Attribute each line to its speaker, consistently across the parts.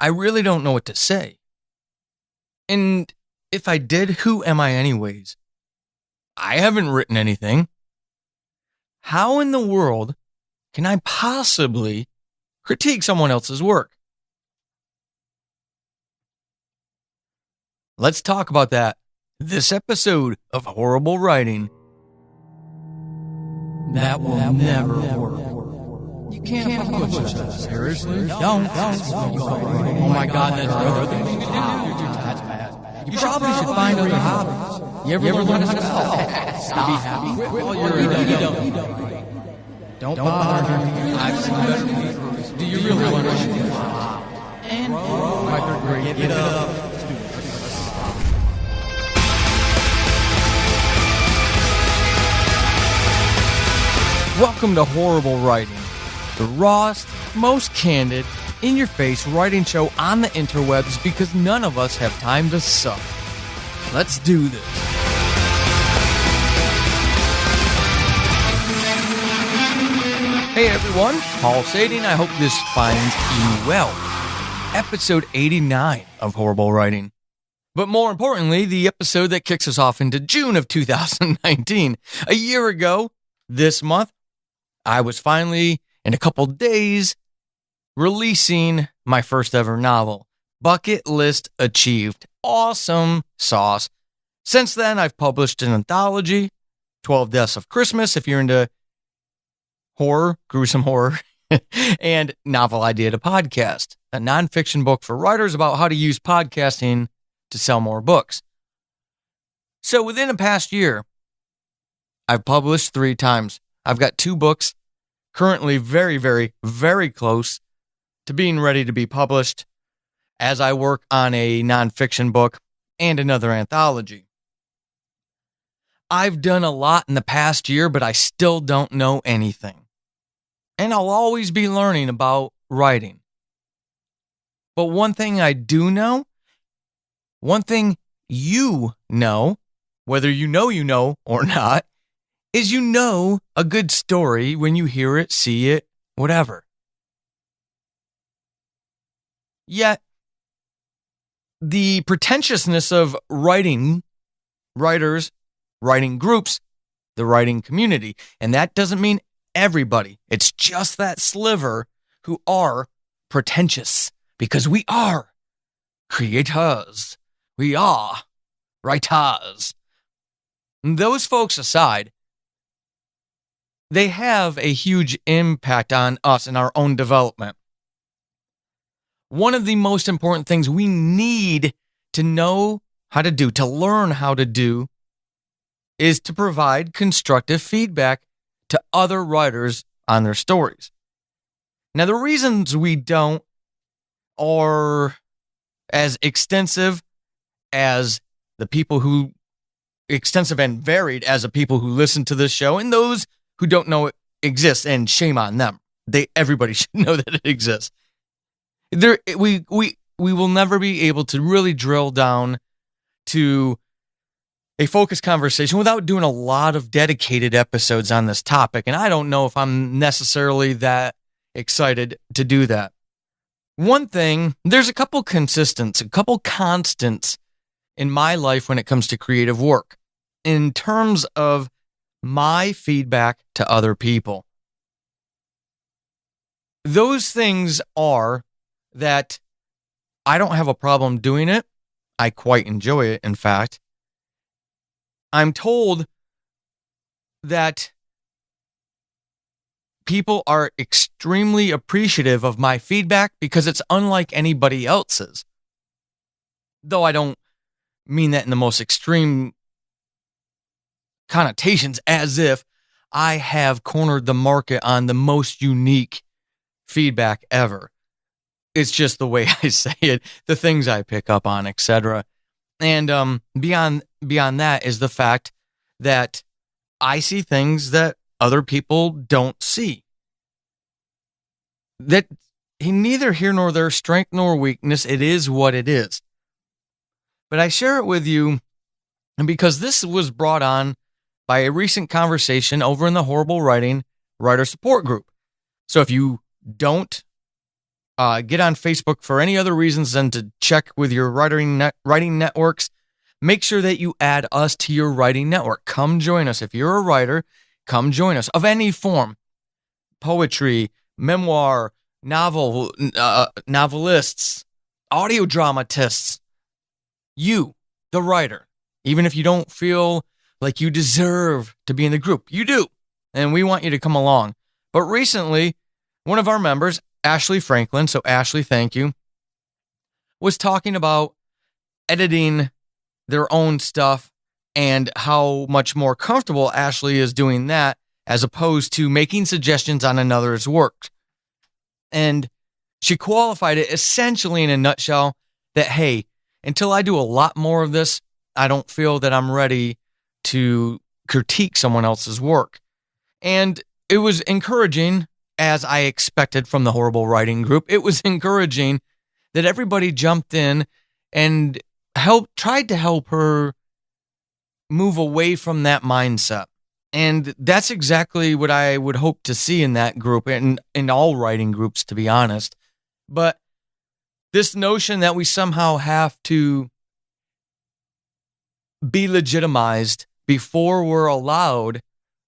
Speaker 1: I really don't know what to say. And if I did, who am I anyways? I haven't written anything. How in the world can I possibly critique someone else's work? Let's talk about that this episode of Horrible Writing.
Speaker 2: That will never work. You can't push us. Seriously? Don't. Oh my God, that's really that's bad. You probably should find other hobbies. You ever learn how to spell? Stop. Be happy. Well, you don't bother. I've seen better people. Do you really want to? And my third grade, get up.
Speaker 1: Welcome to Horrible Writing, the rawest, most candid, in-your-face writing show on the interwebs because none of us have time to suck. Let's do this. Hey everyone, Paul Sading. I hope this finds you well. Episode 89 of Horrible Writing. But more importantly, the episode that kicks us off into June of 2019. A year ago, this month, I was finally, in a couple days, releasing my first ever novel. Bucket List Achieved. Awesome sauce. Since then, I've published an anthology, 12 Deaths of Christmas, if you're into horror, gruesome horror, and Novel Idea to Podcast, a nonfiction book for writers about how to use podcasting to sell more books. So within the past year, I've published 3 times. I've got 2 books currently very, very, very close to being ready to be published as I work on a nonfiction book and another anthology. I've done a lot in the past year, but I still don't know anything. And I'll always be learning about writing. But one thing I do know, one thing you know, whether you know or not, is you know a good story when you hear it, see it, whatever. Yet, the pretentiousness of writers, writing groups, the writing community, and that doesn't mean everybody. It's just that sliver who are pretentious, because we are creators. We are writers. Those folks aside, they have a huge impact on us in our own development. One of the most important things we need to know how to do, to learn how to do, is to provide constructive feedback to other writers on their stories. Now, the reasons we don't are as extensive as the people who, extensive and varied as the people who listen to this show, and those who don't know it exists, and shame on them. Everybody should know that it exists. We will never be able to really drill down to a focused conversation without doing a lot of dedicated episodes on this topic, and I don't know if I'm necessarily that excited to do that. One thing, there's a couple constants in my life when it comes to creative work, in terms of my feedback to other people. Those things are that I don't have a problem doing it. I quite enjoy it, in fact. I'm told that people are extremely appreciative of my feedback because it's unlike anybody else's. Though I don't mean that in the most extreme connotations, as if I have cornered the market on the most unique feedback ever. It's just the way I say it, the things I pick up on, etc. And beyond that is the fact that I see things that other people don't see. That neither here nor there, strength nor weakness, it is what it is. But I share it with you because this was brought on by a recent conversation over in the Horrible Writing Writer Support Group. So if you don't get on Facebook for any other reasons than to check with your writing networks. Make sure that you add us to your writing network. Come join us. If you're a writer, come join us of any form. Poetry, memoir, novel, novelists, audio dramatists. You, the writer, even if you don't feel like you deserve to be in the group, you do. And we want you to come along. But recently, one of our members, Ashley Franklin, so Ashley, thank you, was talking about editing their own stuff and how much more comfortable Ashley is doing that as opposed to making suggestions on another's work. And she qualified it essentially in a nutshell that, hey, until I do a lot more of this, I don't feel that I'm ready to critique someone else's work. And it was encouraging, as I expected from the Horrible Writing Group. It was encouraging that everybody jumped in and tried to help her move away from that mindset. And that's exactly what I would hope to see in that group and in all writing groups, to be honest. But this notion that we somehow have to be legitimized before we're allowed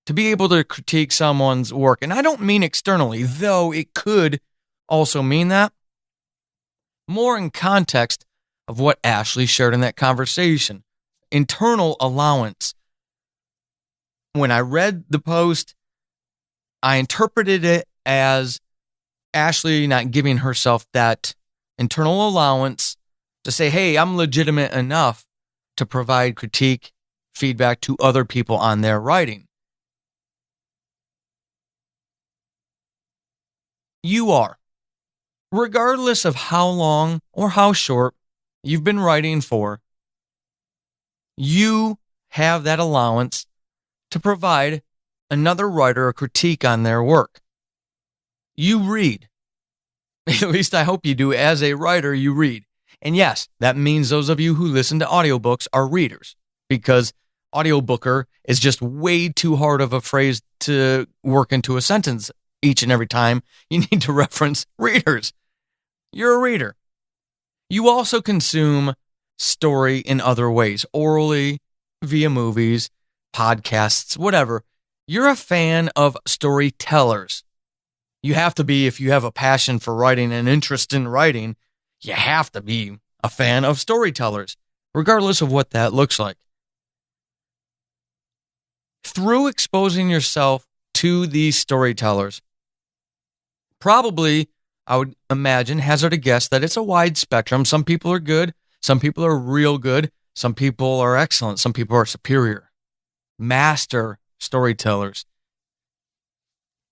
Speaker 1: to be able to critique someone's work. And I don't mean externally, though it could also mean that. More in context of what Ashley shared in that conversation. Internal allowance. When I read the post, I interpreted it as Ashley not giving herself that internal allowance to say, hey, I'm legitimate enough to provide critique, feedback to other people on their writing. You are. Regardless of how long or how short you've been writing for, you have that allowance to provide another writer a critique on their work. You read. At least I hope you do. As a writer, you read. And yes, that means those of you who listen to audiobooks are readers, because audiobooker is just way too hard of a phrase to work into a sentence each and every time you need to reference readers. You're a reader. You also consume story in other ways, orally, via movies, podcasts, whatever. You're a fan of storytellers. You have to be if you have a passion for writing and interest in writing. You have to be a fan of storytellers, regardless of what that looks like. Through exposing yourself to these storytellers, probably, I would imagine, hazard a guess that it's a wide spectrum. Some people are good. Some people are real good. Some people are excellent. Some people are superior. Master storytellers.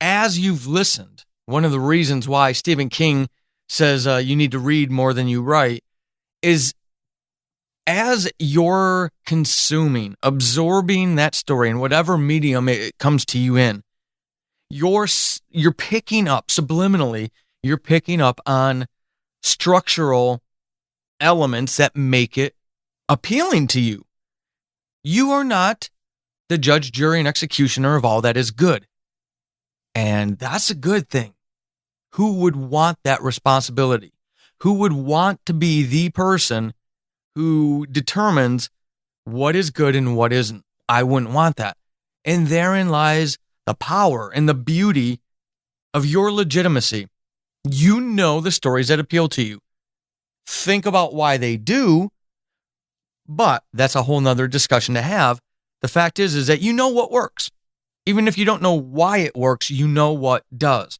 Speaker 1: As you've listened, one of the reasons why Stephen King says you need to read more than you write is as you're consuming, absorbing that story in whatever medium it comes to you in, you're picking up subliminally, you're picking up on structural elements that make it appealing to you. You are not the judge, jury, and executioner of all that is good. And that's a good thing. Who would want that responsibility? Who would want to be the person who determines what is good and what isn't? I wouldn't want that. And therein lies the power and the beauty of your legitimacy. You know the stories that appeal to you. Think about why they do, but that's a whole nother discussion to have. The fact is that you know what works. Even if you don't know why it works, you know what does.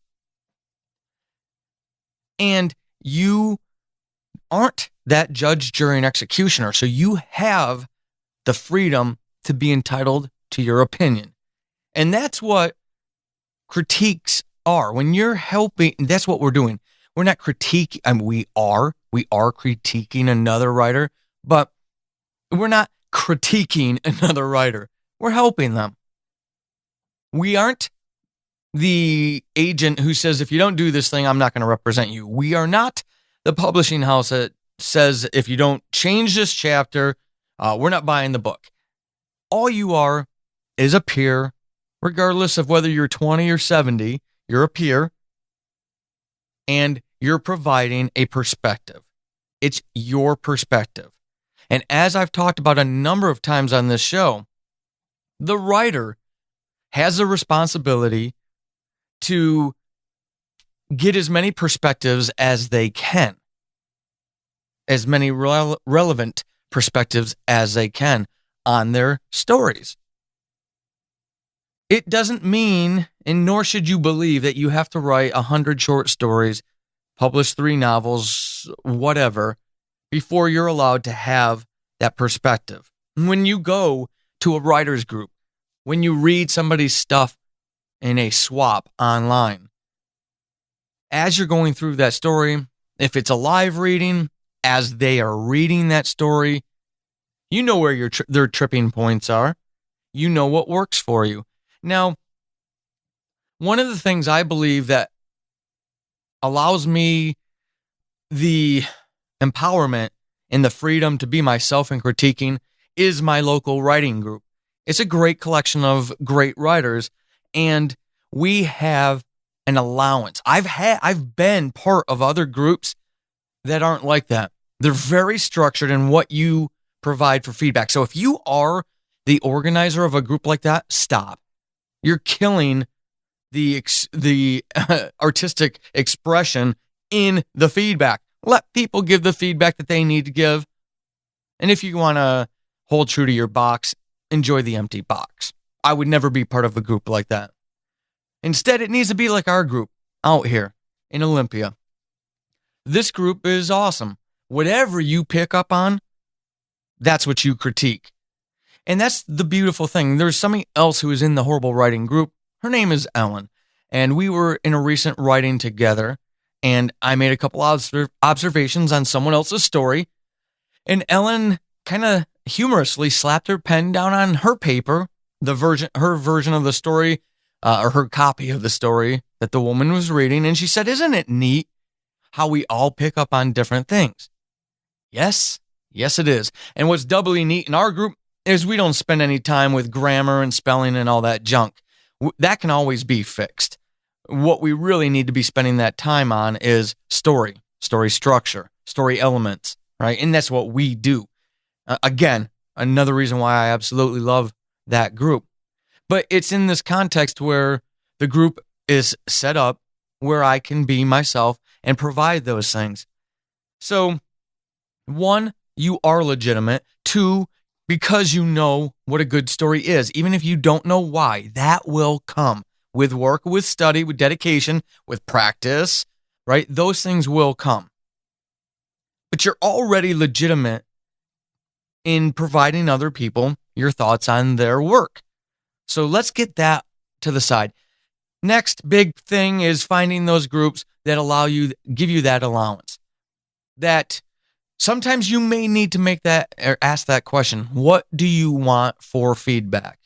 Speaker 1: And you aren't that judge, jury, and executioner, so you have the freedom to be entitled to your opinion. And that's what critiques are. When you're helping, that's what we're doing. We're not critiquing, I mean, we are critiquing another writer, but we're not critiquing another writer. We're helping them. We aren't the agent who says, if you don't do this thing, I'm not going to represent you. We are not the publishing house that says, if you don't change this chapter, we're not buying the book. All you are is a peer, regardless of whether you're 20 or 70, you're a peer, and You're providing a perspective. It's your perspective. And as I've talked about a number of times on this show, the writer has a responsibility to get as many perspectives as they can, as many relevant perspectives as they can on their stories. It doesn't mean, and nor should you believe, that you have to write 100 short stories, publish 3 novels, whatever, before you're allowed to have that perspective. When you go to a writer's group, when you read somebody's stuff in a swap online, as you're going through that story, if it's a live reading, as they are reading that story, you know where their tripping points are. You know what works for you. Now, one of the things I believe that allows me the empowerment and the freedom to be myself in critiquing is my local writing group. It's a great collection of great writers, and we have an allowance. I've been part of other groups that aren't like that. They're very structured in what you provide for feedback. So if you are the organizer of a group like that, stop. You're killing the artistic expression in the feedback. Let people give the feedback that they need to give. And if you want to hold true to your box, enjoy the empty box. I would never be part of a group like that. Instead, it needs to be like our group out here in Olympia. This group is awesome. Whatever you pick up on, that's what you critique. And that's the beautiful thing. There's somebody else who is in the Horrible Writing group. Her name is Ellen. And we were in a recent writing together. And I made a couple observations on someone else's story. And Ellen kind of humorously slapped her pen down on her paper, her version of the story, or her copy of the story that the woman was reading. And she said, "Isn't it neat how we all pick up on different things?" Yes, it is. And what's doubly neat in our group is we don't spend any time with grammar and spelling and all that junk. That can always be fixed. What we really need to be spending that time on is story structure, story elements, right? And that's what we do. Again, another reason why I absolutely love that group. But it's in this context where the group is set up where I can be myself and provide those things. So, 1, you are legitimate. 2, because you know what a good story is, even if you don't know why, that will come with work, with study, with dedication, with practice, right? Those things will come. But you're already legitimate in providing other people your thoughts on their work. So let's get that to the side. Next big thing is finding those groups that give you that allowance. That sometimes you may need to make that or ask that question. What do you want for feedback?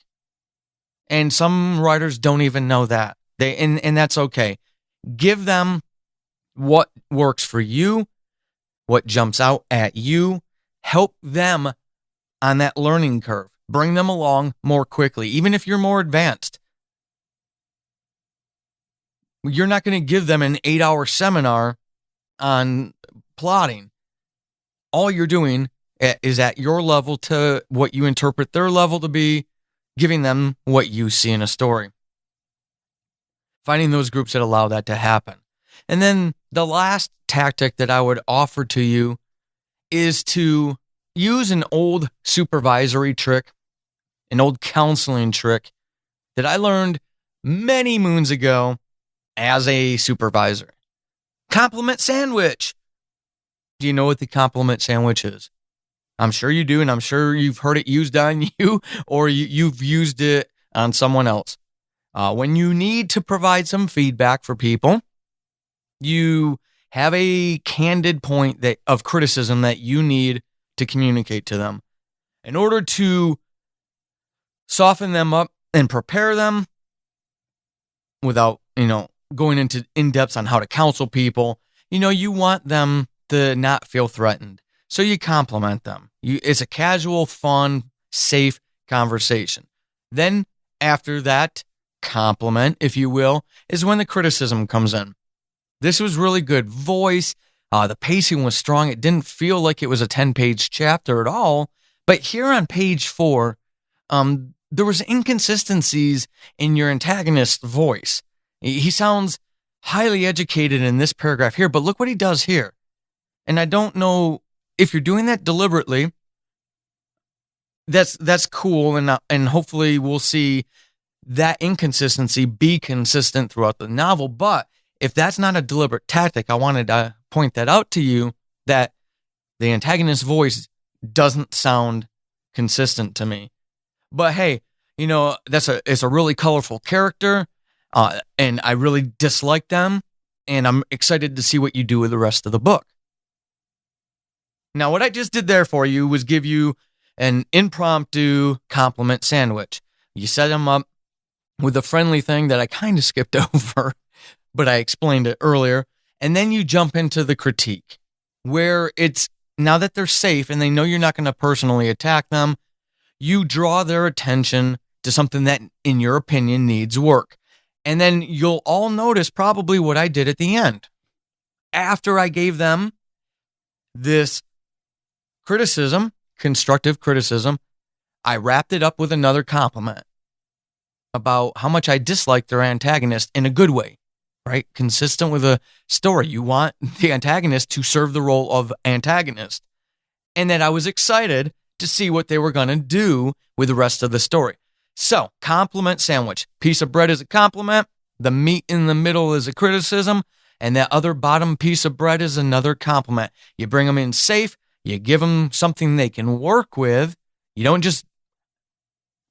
Speaker 1: And some writers don't even know that. And that's okay. Give them what works for you, what jumps out at you. Help them on that learning curve. Bring them along more quickly, even if you're more advanced. You're not going to give them an 8-hour seminar on plotting. All you're doing is at your level to what you interpret their level to be, giving them what you see in a story. Finding those groups that allow that to happen. And then the last tactic that I would offer to you is to use an old supervisory trick, an old counseling trick that I learned many moons ago as a supervisor. Compliment sandwich. Do you know what the compliment sandwich is? I'm sure you do, and I'm sure you've heard it used on you, or you've used it on someone else. When you need to provide some feedback for people, you have a candid point of criticism that you need to communicate to them. In order to soften them up and prepare them without, going into in-depth on how to counsel people, you want them to not feel threatened. So you compliment them. It's a casual, fun, safe conversation. Then after that compliment, if you will, is when the criticism comes in. This was really good voice. The pacing was strong. It didn't feel like it was a 10-page chapter at all. But here on page 4, there was inconsistencies in your antagonist's voice. He sounds highly educated in this paragraph here, but look what he does here. And I don't know if you're doing that deliberately. That's cool, and hopefully we'll see that inconsistency be consistent throughout the novel. But if that's not a deliberate tactic, I wanted to point that out to you, that the antagonist's voice doesn't sound consistent to me. But hey, it's a really colorful character, and I really dislike them, and I'm excited to see what you do with the rest of the book. Now, what I just did there for you was give you an impromptu compliment sandwich. You set them up with a friendly thing that I kind of skipped over, but I explained it earlier. And then you jump into the critique, where it's, now that they're safe and they know you're not going to personally attack them, you draw their attention to something that, in your opinion, needs work. And then you'll all notice probably what I did at the end. After I gave them this criticism, constructive criticism, I wrapped it up with another compliment about how much I disliked their antagonist in a good way, right? Consistent with a story. You want the antagonist to serve the role of antagonist. And that I was excited to see what they were going to do with the rest of the story. So, compliment sandwich. Piece of bread is a compliment. The meat in the middle is a criticism. And that other bottom piece of bread is another compliment. You bring them in safe. You give them something they can work with. You don't just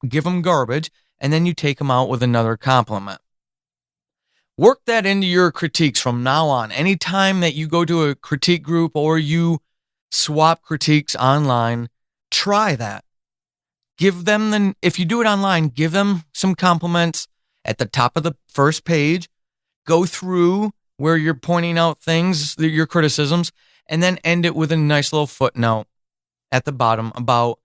Speaker 1: give them garbage. And then you take them out with another compliment. Work that into your critiques from now on. Anytime that you go to a critique group or you swap critiques online, try that. Give them if you do it online, give them some compliments at the top of the first page. Go through where you're pointing out things, your criticisms, and then end it with a nice little footnote at the bottom about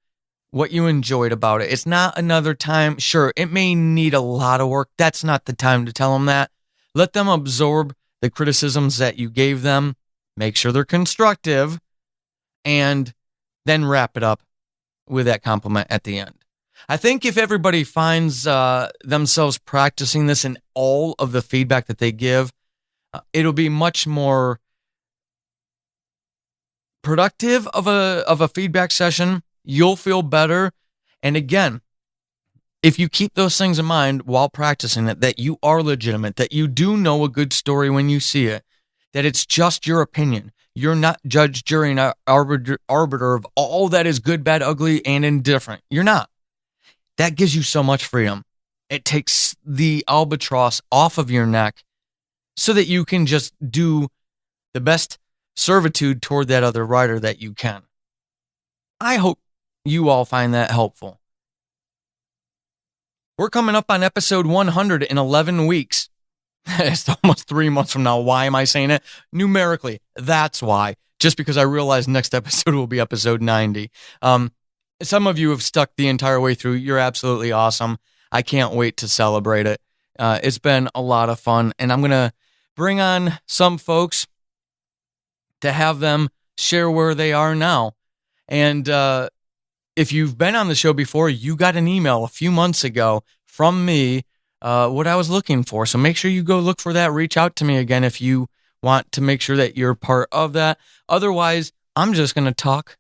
Speaker 1: what you enjoyed about it. It's not another time. Sure, it may need a lot of work. That's not the time to tell them that. Let them absorb the criticisms that you gave them. Make sure they're constructive, and then wrap it up with that compliment at the end. I think if everybody finds themselves practicing this in all of the feedback that they give, it'll be much more productive of a feedback session. You'll feel better. And again, if you keep those things in mind while practicing it, that you are legitimate, that you do know a good story when you see it, that it's just your opinion. You're not judge, jury, and arbiter of all that is good, bad, ugly, and indifferent. You're not. That gives you so much freedom. It takes the albatross off of your neck so that you can just do the best servitude toward that other writer that you can. I hope you all find that helpful. We're coming up on episode 100 in 11 weeks. It's almost 3 months from now. Why am I saying it? Numerically, that's why. Just because I realize next episode will be episode 90. Some of you have stuck the entire way through. You're absolutely awesome. I can't wait to celebrate it. It's been a lot of fun, and I'm going to bring on some folks to have them share where they are now. And if you've been on the show before, you got an email a few months ago from me what I was looking for. So make sure you go look for that. Reach out to me again if you want to make sure that you're part of that. Otherwise, I'm just going to talk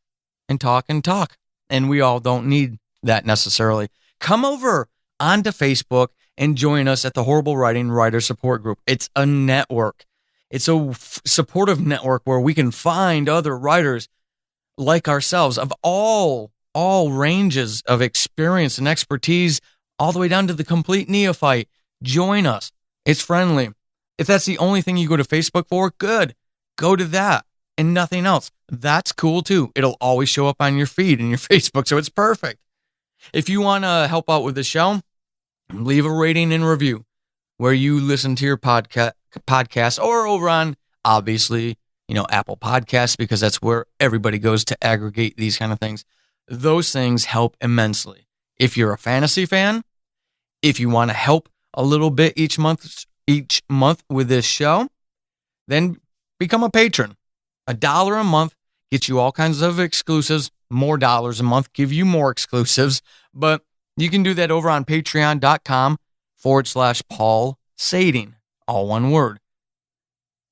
Speaker 1: and talk and talk. And we all don't need that necessarily. Come over onto Facebook and join us at the Horrible Writing Writer Support Group. It's a network. It's a supportive network where we can find other writers like ourselves of all ranges of experience and expertise, all the way down to the complete neophyte. Join us. It's friendly. If that's the only thing you go to Facebook for, good. Go to that and nothing else. That's cool too. It'll always show up on your feed and your Facebook, so it's perfect. If you want to help out with the show, leave a rating and review where you listen to your podcast or over on, obviously, Apple Podcasts, because that's where everybody goes to aggregate these kind of things. Those things help immensely. If you're a fantasy fan, if you want to help a little bit each month with this show, then become a patron. $1 a month gets you all kinds of exclusives. More dollars a month give you more exclusives. But you can do that over on patreon.com/Paul Sading. All one word.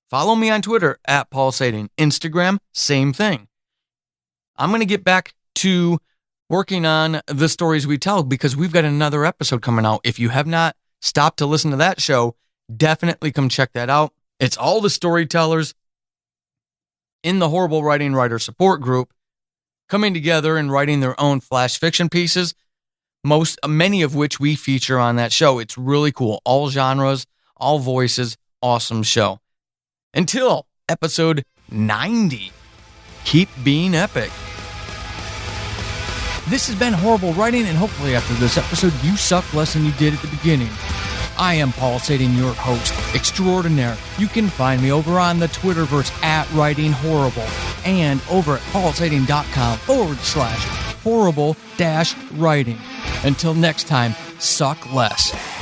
Speaker 1: Follow me on Twitter at Paul Sading. Instagram, same thing. I'm going to get back to working on the stories we tell because we've got another episode coming out. If you have not stopped to listen to that show, definitely come check that out. It's all the storytellers in the Horrible Writing Writer Support Group coming together and writing their own flash fiction pieces, many of which we feature on that show. It's really cool. All genres, all voices, awesome show. Until episode 90, keep being epic.
Speaker 2: This has been Horrible Writing, and hopefully after this episode, you suck less than you did at the beginning. I am Paul Sading, your host extraordinaire. You can find me over on the Twitterverse at Writing Horrible and over at paulsading.com/horrible-writing. Until next time, suck less.